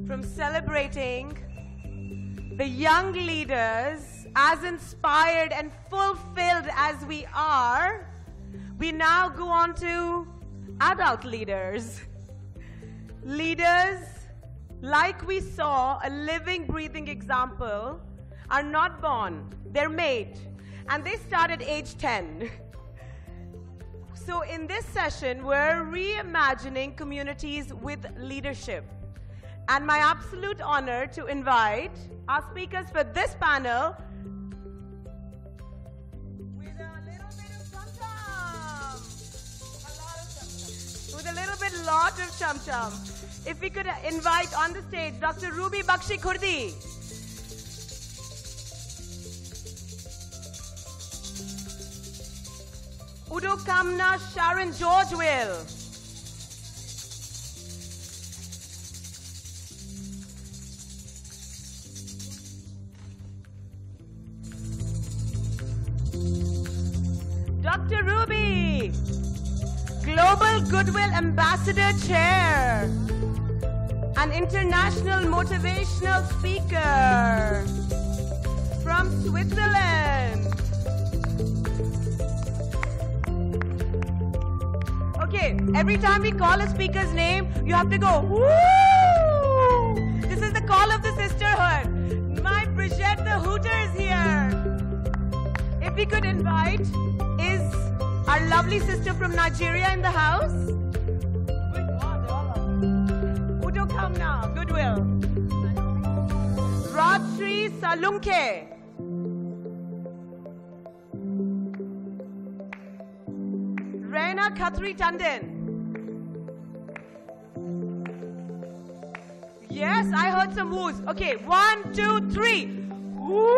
from celebrating the young leaders, as inspired and fulfilled as we are, we now go on to adult leaders. Leaders, like we saw, a living, breathing example, are not born, they're made. And they start at age 10. So in this session, we're reimagining communities with leadership. And my absolute honor to invite our speakers for this panel with a little bit of chum-chum. With a lot of chum-chum. If we could invite on the stage Dr. Ruby Bakshi Khurdi. Udo Kamna Sharon Georgeville. Dr. Ruby, Global Goodwill Ambassador Chair, an international motivational speaker from Switzerland. Okay, every time we call a speaker's name, you have to go, woo! This is the call of the sisterhood. My Brigitte the Hooter is here. If we could invite, is our lovely sister from Nigeria in the house? Udo Kamna, Goodwill. Rajshri Salunke. Reina Khatri Tandon. Yes, I heard some woos. Okay, 1, 2, 3. Woo!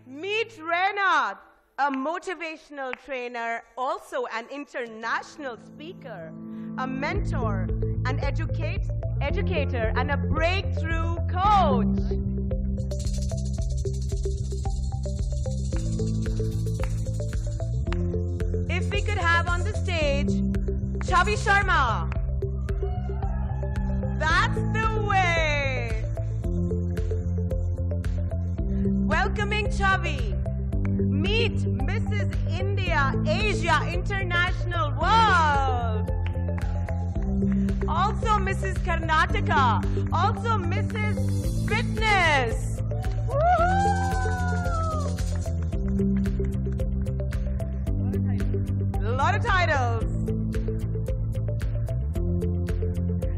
Meet Reina, a motivational trainer, also an international speaker, a mentor, an educator, and a breakthrough coach. If we could have on the stage, Chavi Sharma. That's the way. Welcoming Chavi. Meet Mrs. India, Asia, International World. Also Mrs. Karnataka. Also Mrs. Fitness. A lot of titles.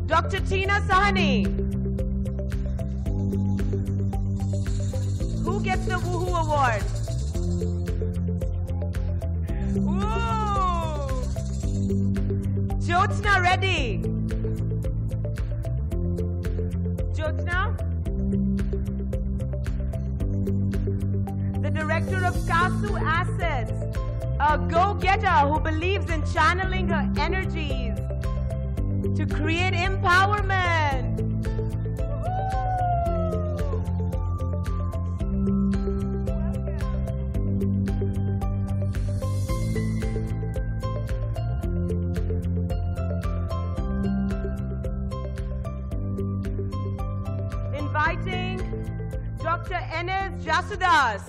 Dr. Tina Sahani. Who gets the Woohoo Award? Woo! Jyotsna Reddy. Jyotsna? The director of Kasu Assets, a go-getter who believes in channeling her energies to create empowerment. Inviting Dr. Enes Jasudas.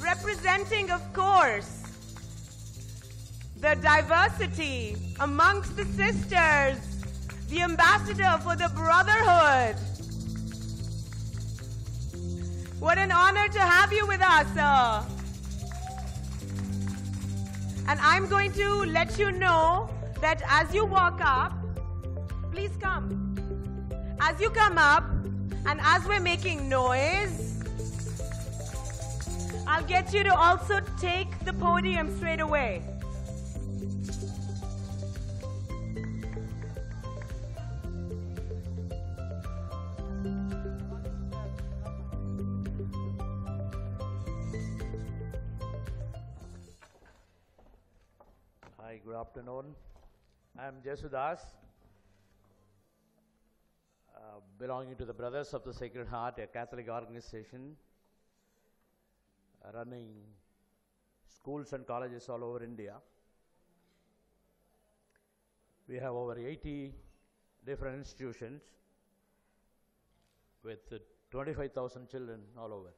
Representing, of course, the diversity amongst the sisters, the ambassador for the brotherhood. What an honor to have you with us, sir. And I'm going to let you know that as you walk up, please come. As you come up, and as we're making noise, I'll get you to also take the podium straight away. Hi, good afternoon. I'm Jasudas, belonging to the Brothers of the Sacred Heart, a Catholic organization running schools and colleges all over India. We have over 80 different institutions with 25,000 children all over.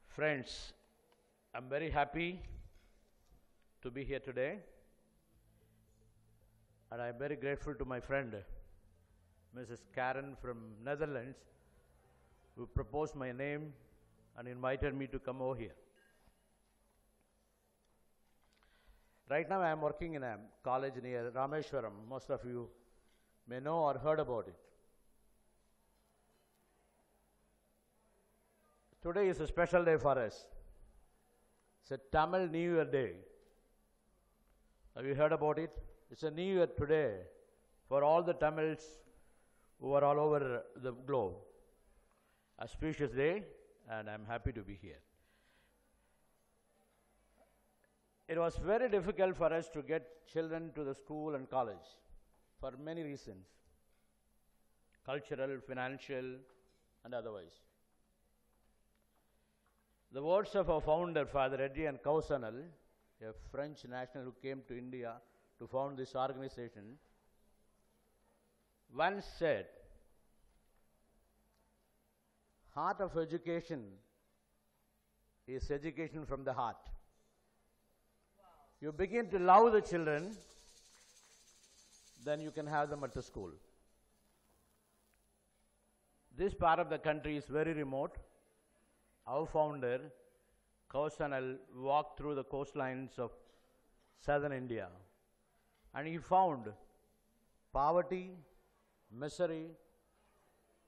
Friends, I'm very happy to be here today, and I'm very grateful to my friend, Mrs. Karen from Netherlands, who proposed my name and invited me to come over here. Right now I am working in a college near Rameshwaram. Most of you may know or heard about it. Today is a special day for us. It's a Tamil New Year Day. Have you heard about it? It's a New Year today for all the Tamils who are all over the globe. Auspicious day, and I'm happy to be here. It was very difficult for us to get children to the school and college for many reasons, cultural, financial, and otherwise. The words of our founder, Father Eddy Causanel, a French national who came to India to found this organization, once said, "Heart of education is education from the heart." You begin to love the children, then you can have them at the school. This part of the country is very remote. Our founder, Kausanal, walked through the coastlines of southern India, and he found poverty, misery,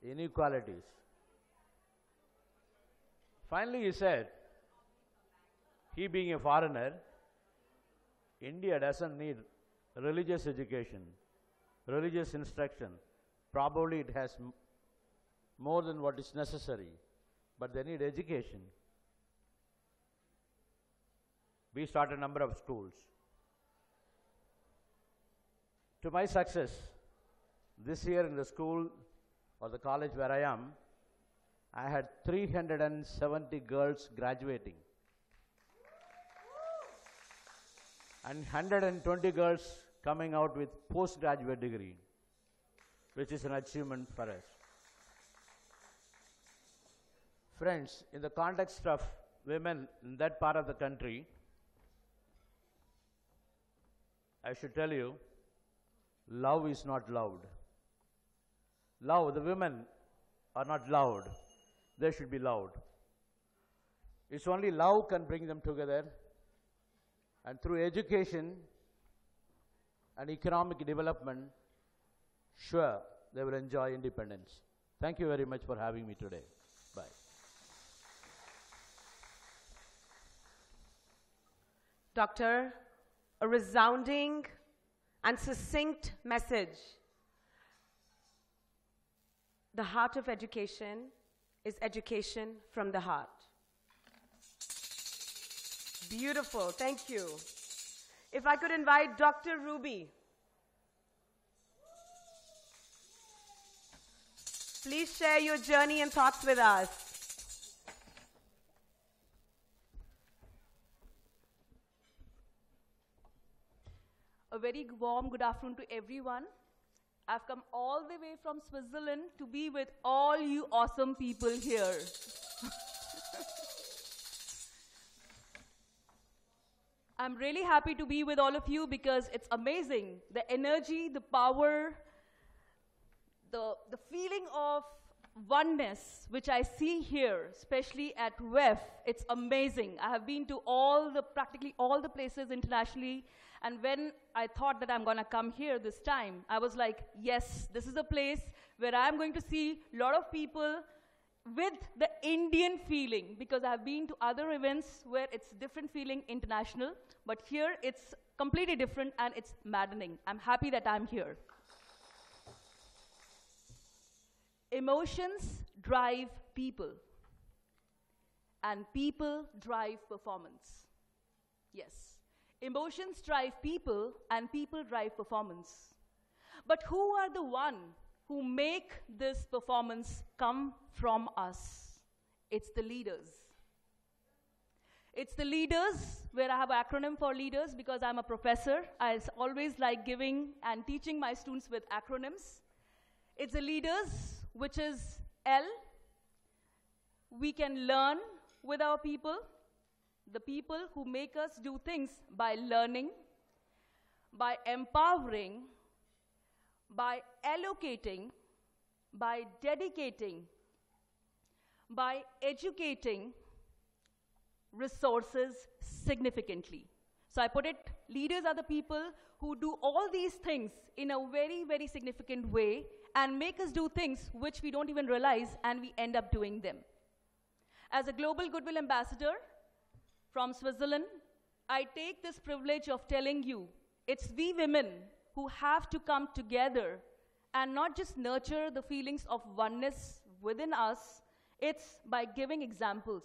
inequalities. Finally, he said, he being a foreigner, India doesn't need religious education, religious instruction. Probably it has more than what is necessary, but they need education. We started a number of schools. To my success, this year in the school or the college where I am, I had 370 girls graduating and 120 girls coming out with postgraduate degree, which is an achievement for us. Friends, in the context of women in that part of the country, I should tell you, love is not loud. Love, the women are not loud. They should be loud. It's only love can bring them together, and through education and economic development, sure, they will enjoy independence. Thank you very much for having me today. Bye. Doctor, a resounding and succinct message. The heart of education is education from the heart. Beautiful, thank you. If I could invite Dr. Ruby. Please share your journey and thoughts with us. A very warm good afternoon to everyone. I've come all the way from Switzerland to be with all you awesome people here. I'm really happy to be with all of you because it's amazing. The energy, the power, the feeling of oneness which I see here, especially at WEF, it's amazing. I have been to practically all the places internationally, and when I thought that I'm going to come here this time, I was like, yes, this is a place where I'm going to see a lot of people with the Indian feeling, because I've been to other events where it's different feeling, international, but here it's completely different and it's maddening. I'm happy that I'm here. Emotions drive people, and people drive performance. Yes, emotions drive people, and people drive performance. But who are the one who make this performance come from us? It's the leaders. It's the leaders, where I have an acronym for leaders because I'm a professor. I always like giving and teaching my students with acronyms. It's the leaders, which is L. We can learn with our people, the people who make us do things by learning, by empowering, by allocating, by dedicating, by educating resources significantly. So I put it, leaders are the people who do all these things in a very, very significant way and make us do things which we don't even realize, and we end up doing them. As a Global Goodwill Ambassador from Switzerland, I take this privilege of telling you, it's we women who have to come together and not just nurture the feelings of oneness within us, it's by giving examples.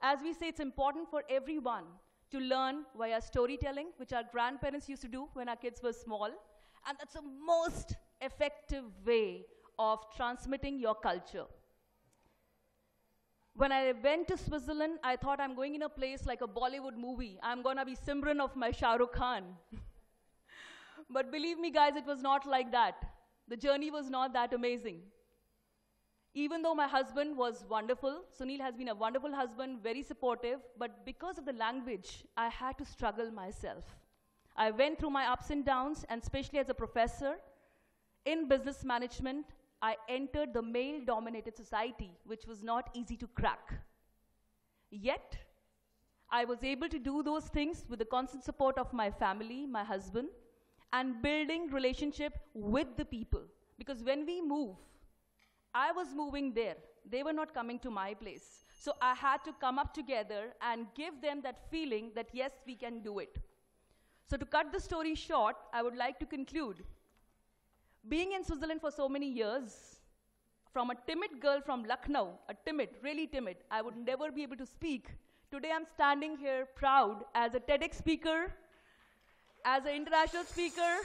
As we say, it's important for everyone to learn via storytelling, which our grandparents used to do when our kids were small. And that's the most effective way of transmitting your culture. When I went to Switzerland, I thought I'm going in a place like a Bollywood movie. I'm going to be Simran of my Shah Rukh Khan. But believe me, guys, it was not like that. The journey was not that amazing. Even though my husband was wonderful, Sunil has been a wonderful husband, very supportive, but because of the language, I had to struggle myself. I went through my ups and downs, and especially as a professor in business management, I entered the male-dominated society, which was not easy to crack. Yet, I was able to do those things with the constant support of my family, my husband, and building relationship with the people. Because when we move, I was moving there. They were not coming to my place. So I had to come up together and give them that feeling that yes, we can do it. So to cut the story short, I would like to conclude. Being in Switzerland for so many years, from a timid girl from Lucknow, really timid, I would never be able to speak. Today I'm standing here proud as a TEDx speaker, as an international speaker,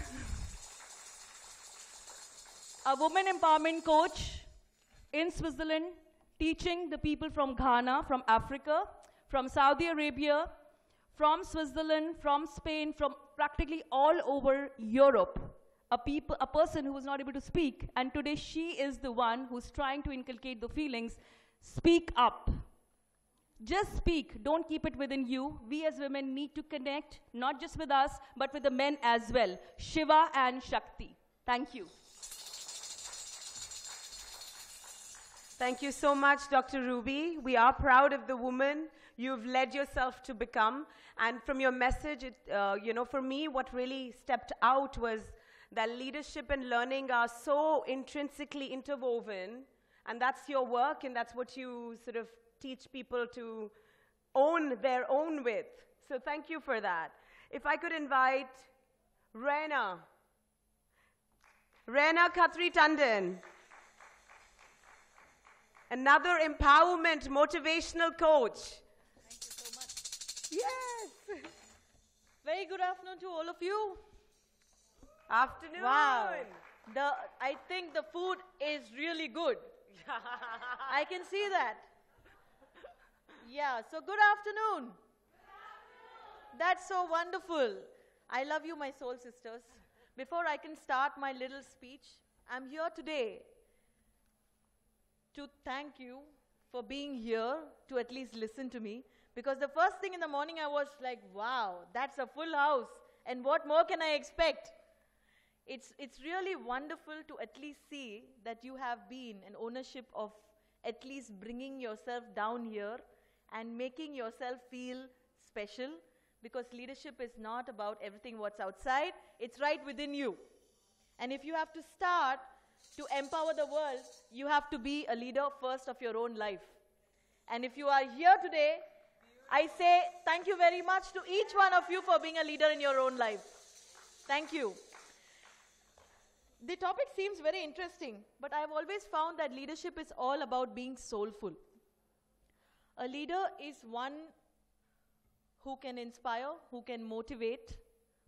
a woman empowerment coach in Switzerland, teaching the people from Ghana, from Africa, from Saudi Arabia, from Switzerland, from Spain, from practically all over Europe. A person who was not able to speak, and today she is the one who's trying to inculcate the feelings. Speak up. Just speak. Don't keep it within you. We as women need to connect, not just with us, but with the men as well. Shiva and Shakti. Thank you. Thank you so much, Dr. Ruby. We are proud of the woman you've led yourself to become. And from your message, for me, what really stepped out was that leadership and learning are so intrinsically interwoven. And that's your work, and that's what you sort of teach people to own their own with. So thank you for that. If I could invite Reina Khatri Tandon. Another empowerment, motivational coach. Thank you so much. Yes. Very good afternoon to all of you. Afternoon. Wow. I think the food is really good. I can see that. Yeah, so good afternoon. That's so wonderful. I love you, my soul sisters. Before I can start my little speech, I'm here today to thank you for being here to at least listen to me. Because the first thing in the morning I was like, wow, that's a full house. And what more can I expect? It's really wonderful to at least see that you have been an ownership of at least bringing yourself down here and making yourself feel special, because leadership is not about everything what's outside, it's right within you. And if you have to start to empower the world, you have to be a leader first of your own life. And if you are here today, I say thank you very much to each one of you for being a leader in your own life. Thank you. The topic seems very interesting, but I've always found that leadership is all about being soulful. A leader is one who can inspire, who can motivate,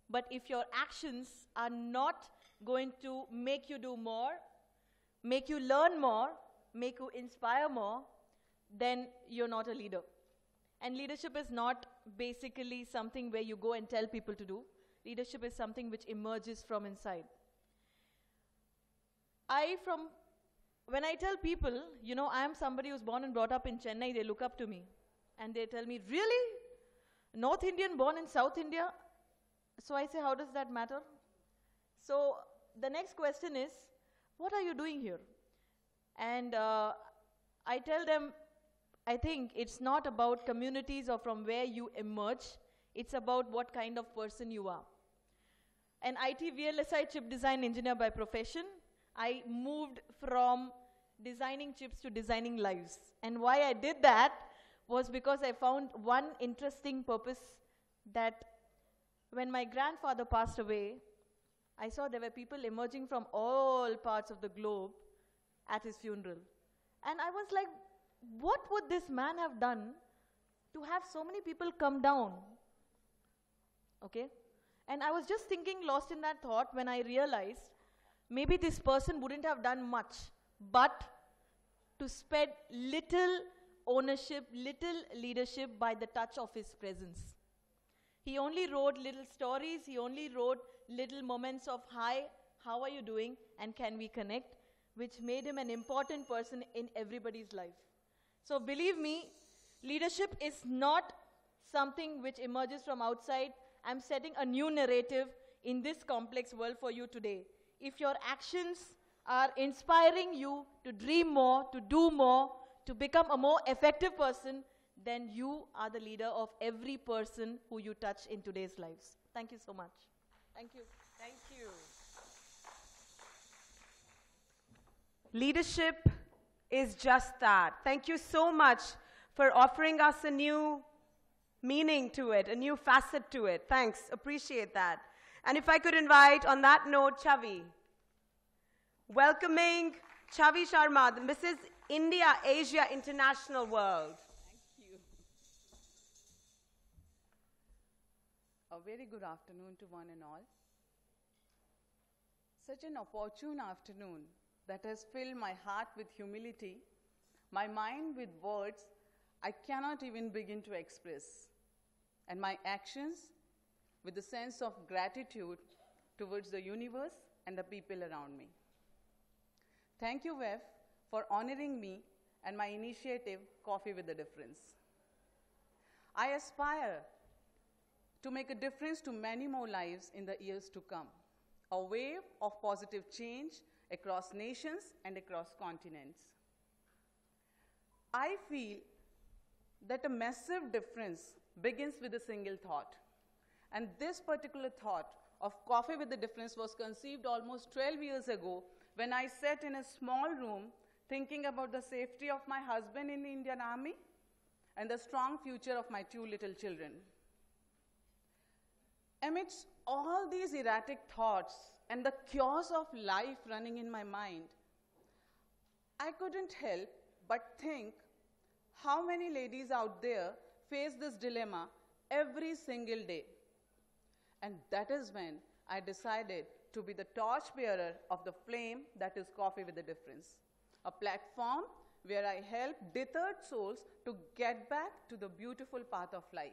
but if your actions are not going to make you do more, make you learn more, make you inspire more, then you're not a leader. And leadership is not basically something where you go and tell people to do. Leadership is something which emerges from inside. When I tell people, you know, I am somebody who's born and brought up in Chennai, they look up to me. And they tell me, really? North Indian born in South India? So I say, how does that matter? So the next question is, what are you doing here? And I tell them, I think it's not about communities or from where you emerge. It's about what kind of person you are. An IT VLSI chip design engineer by profession, I moved from designing chips to designing lives. And why I did that was because I found one interesting purpose, that when my grandfather passed away, I saw there were people emerging from all parts of the globe at his funeral. And I was like, what would this man have done to have so many people come down? Okay? And I was just thinking, lost in that thought, when I realized maybe this person wouldn't have done much, but to spread little ownership, little leadership by the touch of his presence. He only wrote little stories, he only wrote little moments of, hi, how are you doing, and can we connect, which made him an important person in everybody's life. So believe me, leadership is not something which emerges from outside. I'm setting a new narrative in this complex world for you today. If your actions are inspiring you to dream more, to do more, to become a more effective person, then you are the leader of every person who you touch in today's lives. Thank you so much. Thank you. Thank you. Leadership is just that. Thank you so much for offering us a new meaning to it, a new facet to it. Thanks, appreciate that. And if I could invite, on that note, Chavi. Welcoming Chavi Sharma, the Mrs. India Asia International World. Thank you. A very good afternoon to one and all. Such an opportune afternoon that has filled my heart with humility, my mind with words I cannot even begin to express, and my actions with a sense of gratitude towards the universe and the people around me. Thank you, WEF, for honoring me and my initiative, Coffee with a Difference. I aspire to make a difference to many more lives in the years to come, a wave of positive change across nations and across continents. I feel that a massive difference begins with a single thought. And this particular thought of Coffee with a Difference was conceived almost 12 years ago when I sat in a small room thinking about the safety of my husband in the Indian Army and the strong future of my 2 little children. Amidst all these erratic thoughts and the chaos of life running in my mind, I couldn't help but think how many ladies out there face this dilemma every single day. And that is when I decided to be the torchbearer of the flame that is Coffee with a Difference, a platform where I help deterred souls to get back to the beautiful path of life.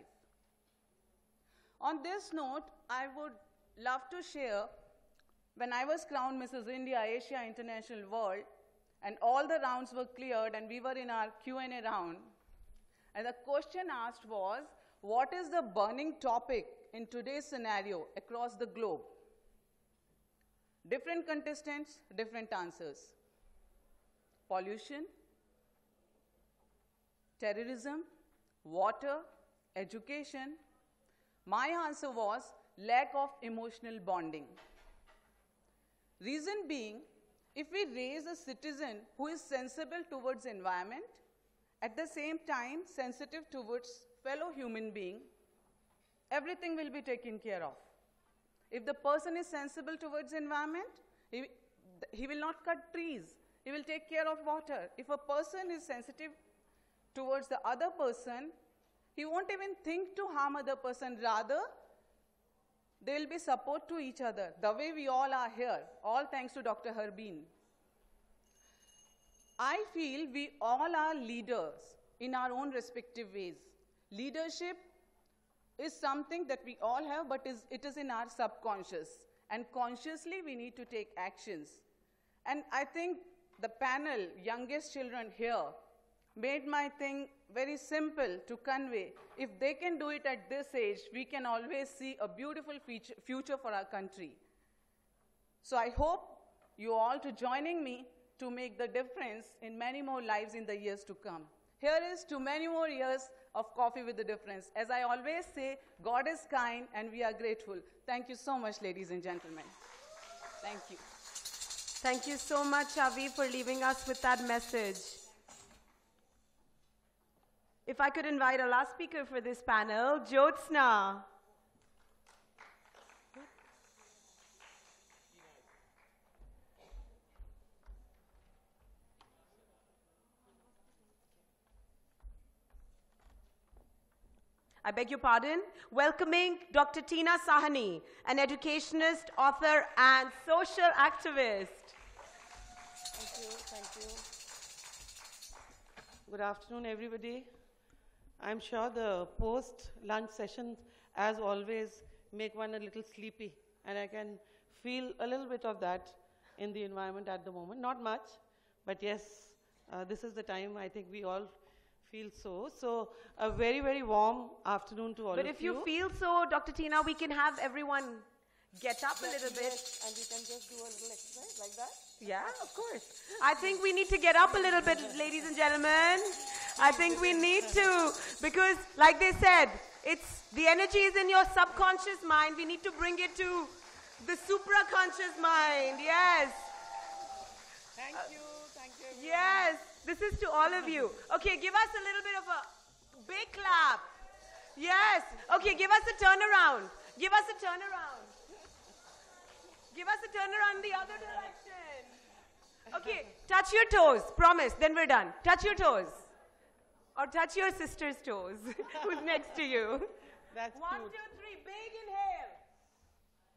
On this note, I would love to share when I was crowned Mrs. India Asia International World and all the rounds were cleared and we were in our Q&A round, and the question asked was, what is the burning topic in today's scenario across the globe? Different contestants, different answers. Pollution, terrorism, water, education. My answer was lack of emotional bonding. Reason being, if we raise a citizen who is sensible towards environment, at the same time sensitive towards fellow human being, everything will be taken care of. If the person is sensible towards environment, he will not cut trees. He will take care of water. If a person is sensitive towards the other person, he won't even think to harm other person. Rather, they will be support to each other, the way we all are here, all thanks to Dr. Harbeen. I feel we all are leaders in our own respective ways. Leadership is something that we all have, but it is in our subconscious. And consciously, we need to take actions. And I think the panel, youngest children here, made my thing very simple to convey. If they can do it at this age, we can always see a beautiful future for our country. So I hope you all to joining me to make the difference in many more lives in the years to come. Here is to many more years of Coffee with the Difference. As I always say, God is kind and we are grateful. Thank you so much, ladies and gentlemen. Thank you. Thank you so much, Avi, for leaving us with that message. If I could invite our last speaker for this panel, Jyotsna. I beg your pardon, welcoming Dr. Tina Sahani, an educationist, author, and social activist. Thank you. Good afternoon, everybody. I'm sure the post-lunch sessions, as always, make one a little sleepy, and I can feel a little bit of that in the environment at the moment. Not much, but yes, this is the time I think we all feel so. So a very, very warm afternoon to all of you. But if you feel so, Dr. Tina, we can have everyone get up a little bit. Yes, and we can just do a little exercise like that. Yeah, of course. I think we need to get up a little bit, ladies and gentlemen. I think we need to, because like they said, the energy is in your subconscious mind. We need to bring it to the supraconscious mind. Yes. Thank you. Yes. This is to all of you. Okay, give us a little bit of a big clap. Yes. Okay, give us a turnaround. Give us a turnaround. Give us a turnaround the other direction. Okay, touch your toes. Promise, then we're done. Touch your toes. Or touch your sister's toes, who's next to you. That's 1, 2, cute. 3, big inhale.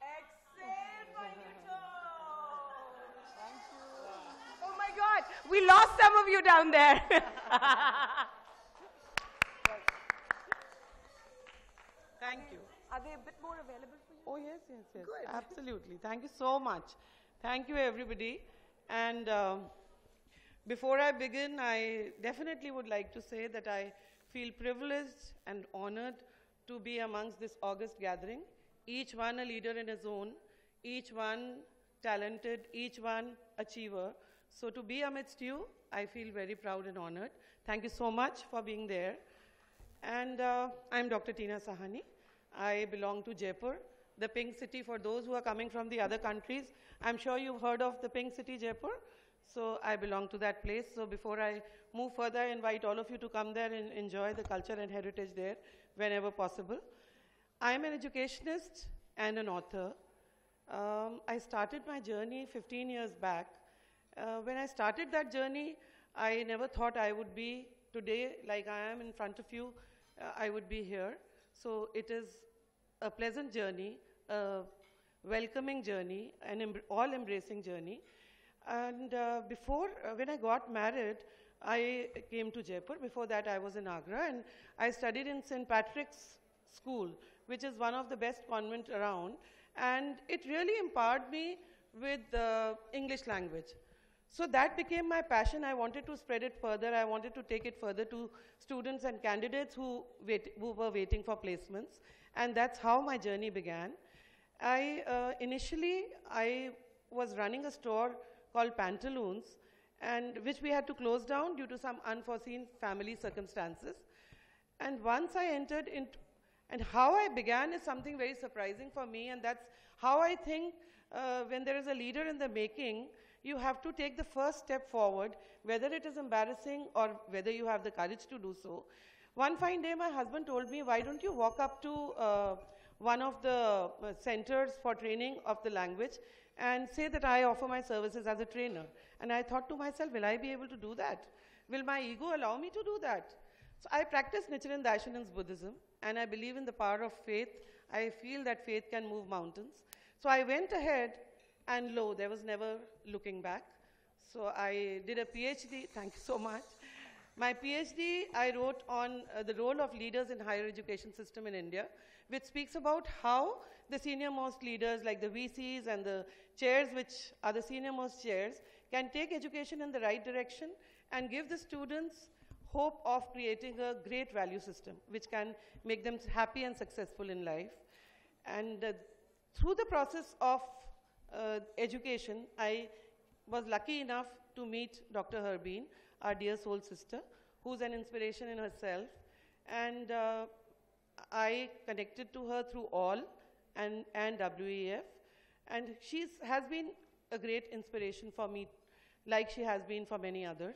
Exhale for your toes. Thank you. Oh my God, we lost some of you down there. Thank you. Are they a bit more available for you? Oh, yes. Good. Absolutely. Thank you so much. Thank you, everybody. And before I begin, I definitely would like to say that I feel privileged and honored to be amongst this august gathering, each one a leader in his own, each one talented, each one achiever. So to be amidst you, I feel very proud and honored. Thank you so much for being there. And I'm Dr. Tina Sahani. I belong to Jaipur, the Pink City. For those who are coming from the other countries, I'm sure you've heard of the Pink City, Jaipur. So I belong to that place. So before I move further, I invite all of you to come there and enjoy the culture and heritage there whenever possible. I'm an educationist and an author. I started my journey 15 years back. When I started that journey, I never thought I would be today, like I am in front of you, I would be here. So it is a pleasant journey, a welcoming journey, an all-embracing journey. And when I got married, I came to Jaipur. Before that, I was in Agra, and I studied in St. Patrick's School, which is one of the best convents around. And it really empowered me with the English language. So that became my passion. I wanted to spread it further. I wanted to take it further to students and candidates who were waiting for placements. And that's how my journey began. Initially, I was running a store called Pantaloons, and which we had to close down due to some unforeseen family circumstances. And once I entered into, and how I began is something very surprising for me, and that's how I think when there is a leader in the making, you have to take the first step forward, whether it is embarrassing or whether you have the courage to do so. One fine day, my husband told me, why don't you walk up to one of the centers for training of the language and say that I offer my services as a trainer. And I thought to myself, will I be able to do that? Will my ego allow me to do that? So I practice Nichiren Daishonin's Buddhism, and I believe in the power of faith. I feel that faith can move mountains. So I went ahead, and lo, there was never looking back. So I did a PhD, thank you so much. My PhD, I wrote on the role of leaders in higher education system in India, which speaks about how the senior-most leaders like the VCs and the chairs, which are the senior-most chairs, can take education in the right direction and give the students hope of creating a great value system, which can make them happy and successful in life. And through the process of education, I was lucky enough to meet Dr. Harbeen, our dear soul sister, who's an inspiration in herself. And I connected to her through ALL and WEF. And she has been a great inspiration for me, like she has been for many others.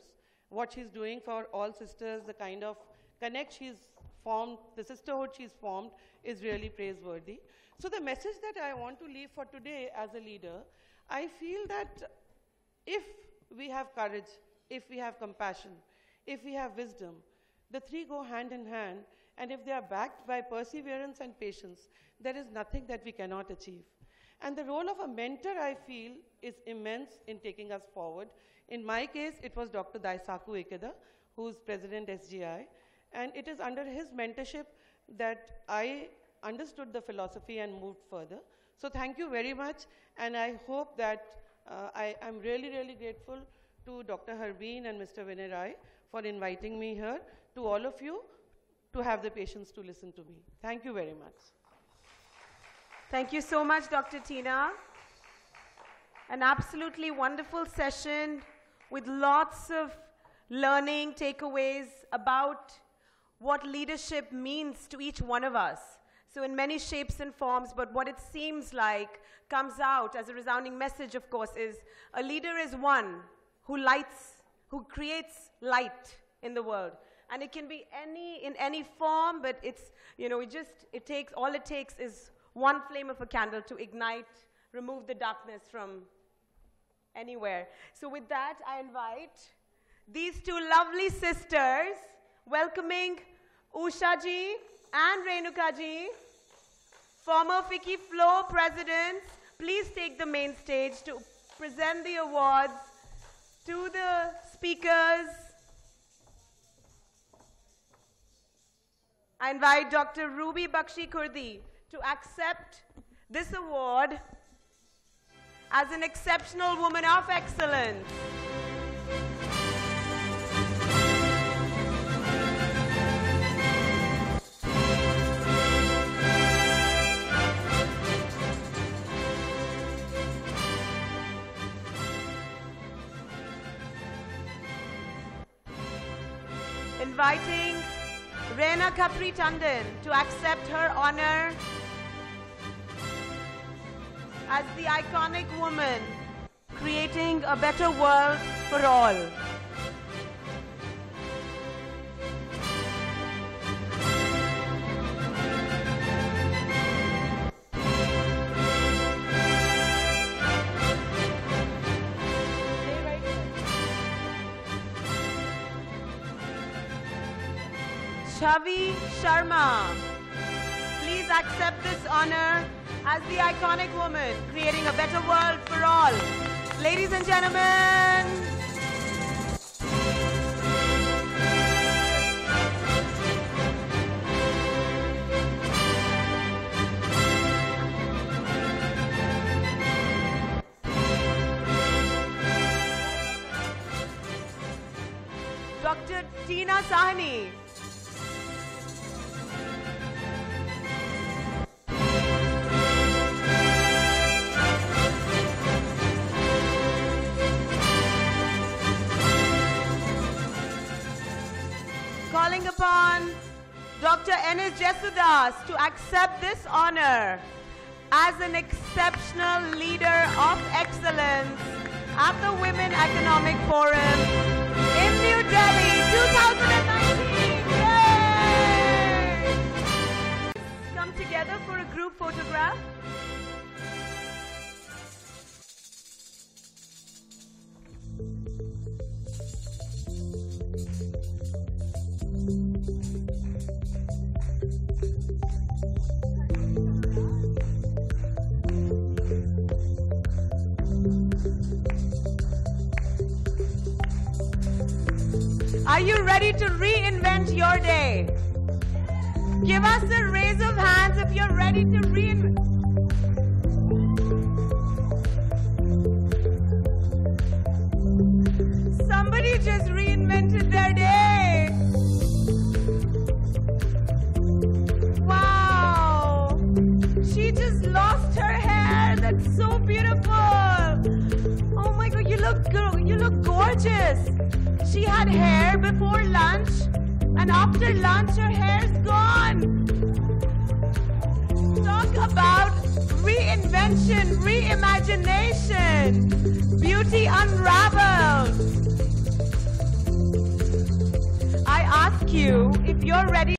What she's doing for all sisters, the kind of connect she's formed, the sisterhood she's formed is really praiseworthy. So the message that I want to leave for today as a leader, I feel that if we have courage, if we have compassion, if we have wisdom, the three go hand in hand, and if they are backed by perseverance and patience, there is nothing that we cannot achieve. And the role of a mentor, I feel, is immense in taking us forward. In my case, it was Dr. Daisaku Ikeda, who's President SGI, and it is under his mentorship that I understood the philosophy and moved further. So thank you very much, and I hope that I'm really, really grateful to Dr. Harbeen and Mr. Vinay Rai for inviting me here, to all of you, to have the patience to listen to me. Thank you very much. Thank you so much, Dr. Tina. An absolutely wonderful session with lots of learning takeaways about what leadership means to each one of us. So in many shapes and forms, but what it seems like comes out as a resounding message, of course, is a leader is one who creates light in the world. And it can be in any form, but it's, all it takes is one flame of a candle to ignite, remove the darkness from anywhere. So with that, I invite these two lovely sisters, welcoming Usha ji and Renuka ji, former FICCI Flow presidents. Please take the main stage to present the awards to the speakers. I invite Dr. Ruby Bakshi Kurdi to accept this award as an exceptional woman of excellence. Inviting Reena Kapri Tandon to accept her honor as the iconic woman creating a better world for all. Chavi Sharma, please accept this honor as the iconic woman creating a better world for all. Ladies and gentlemen, Dr. Tina Sahni. Calling upon Dr. N.S. Jesudas to accept this honor as an exceptional leader of excellence at the Women Economic Forum in New Delhi 2019. Yay! Come together for a group photograph. Are you ready? ready to reinvent your day? Give us a raise of hands if you're ready to reinvent. Somebody just reinvented their day. Wow. She just lost her hair. That's so beautiful. Oh my God, you look gorgeous. She had hair before lunch, and after lunch her hair's gone. Talk about reinvention, reimagination, beauty unraveled. I ask you if you're ready